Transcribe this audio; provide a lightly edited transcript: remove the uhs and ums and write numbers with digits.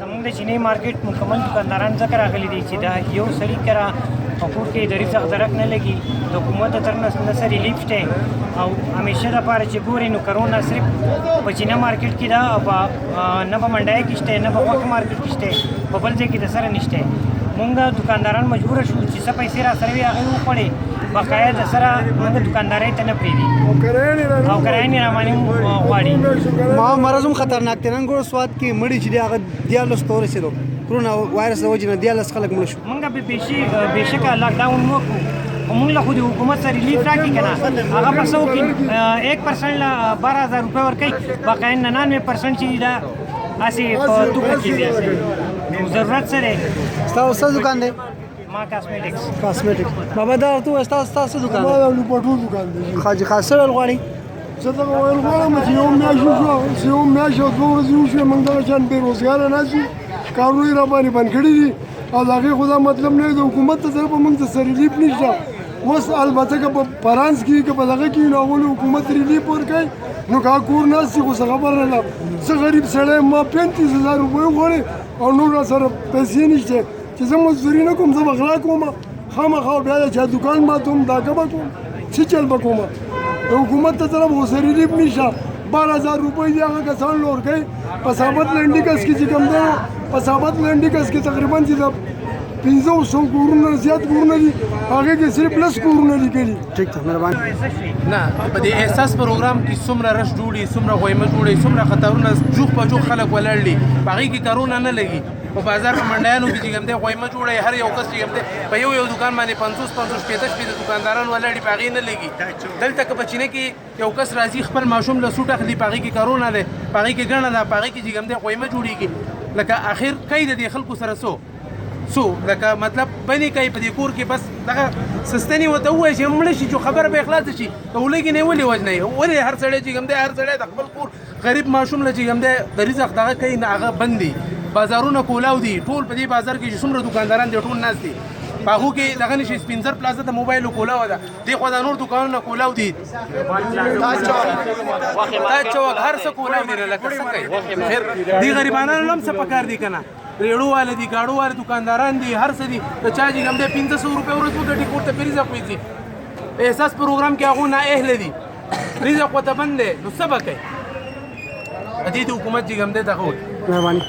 زمونږ د چینی مارکیټ مکمل دکانداران ځکه راغلي دي چې دا یو سړي کره په کور کې د رزق درک نه لګي د حکومت د طرف نه څه ریلیف شته او همیشه دپاره چې ګورې نو کرونا صرف په چینه مارکیټ کې ده او نه په منډای کې شته نه په غوښې مارکیټ کې شته په بل ځای کې د سره نشته مونږ دکانداران مجبوره شو چې څه پیسې را سره وي هغه وخوړې بقایا د سره مونږ دکاندارۍ ته نه پرېږدي او کرایه را باندې غواړي ما مرض هم خطرناک دی نن ګوره سوات کې مړي چې دی هغه 14 ته ورسېدو کرونا وایرس د وجې نه 14 خلک مړه شو مونږ بېشکه لاکډاون وکړو خو مونږ له خو د حکومت سره ریلیف راکړي که نه هغه په څه وکړي 1% له 12,000 روپۍ ورکوي بقایا 99% چې دا هسې په توکو کې دی نو ضرورت څه دی ستاسو څه دکان دی ما کاسمیټکس بابا دا ورته ووایه ستاسو دکان دی ما د لوپټو دکان دی حاجي خان څه ډول غواړي زه دغه ویل غواړم چې یو میاشت وشوه چې یو میاشت او 2 ورځې وشوې موږ دغه شان بېروزګاره ناست یو کارونه یې راباندې بند کړي دي او د هغې خو دا مطلب نه دی د حکومت ته طرفه موږ ته څه ریلیف نشته اوس البته که په فرانس کې که په دغه کې نو هغوی حکومت ریلیف ورکوي نو که کور ناست وي خو څه خبره نه ده څه غریب سړی ما 35,000 روپۍ وغواړې او نور راسره پیسې نشته چې زه مزدوري نه کوم زه به غلا کوم خامخا بیا د چا دوکان ماتوم دا که به کوم څه چل به کوم د حکومت ته طرف خو څه ریلیف نشته 12,000 روپۍ دي هغه کسان له ورکوي په ثابت لنډي کس کې چې کوم دی په ثابت لنډي کس کې تقریبا چې د 500 کورونه زیات کورونه دي هغې کې صرف لس کورونه لیکلي ټیک ده مهرباني نه په دې احساس پروګرام کې څومره رش جوړي څومره غویمه جوړي څومره خطرونه جوخ په جوخ خلک ولاړ دي په هغې کې کرونا نه لګي په بازار په منډیانو کې چې کوم دی غویمه جوړی هر یو کس چې کوم دی په یو دکان باندې 50 شپېته دکانداران ولاړ دي په هغې نه لګي دلته که په چینه کې یو کس راځي خپل ماشوم له سوټ اخلي په هغې کې کرونا دی په هغې کې ګڼه ده په هغې کې چې کوم دی غویمه جوړېږي لکه اخر کوي د دې خلکو سره سو لکه مطلب بنې کوي په دې کور کې بس دغه سستنې ورته ووایي چې مړه شي چې خبره به خلاصه شي د ولږې نه ولې وجنئ ولې هر سړی چې کوم دی هر سړی د خپل کور غریب ماشوم له چې کوم دی د رزق دغه کوي نه هغه بند دي بازارونه کولاو دي ټول په دې بازار کې چې څومره دکانداران دي ټول ناست دي په هغو کې دغه نشي سپینزر پلازه د موبایلو کولاو ده دې خوا د نور دکانونه کولاو دي تاج چوک هر څه کولاو دي لکه څه کوي خیر دې غریبانانو هم څه پکار دي که نه ریړو والا دي ګاډو والا دکانداران دي هر څه دي د چا چې کوم دی 500 روپۍ ورځ وګټي کور ته پرې رزق وځي احساس پروګرام کې هغو نااهله دي رزق ورته بند دی نو څه به کوي دې د حکومت چې کوم دی دغه مهرباني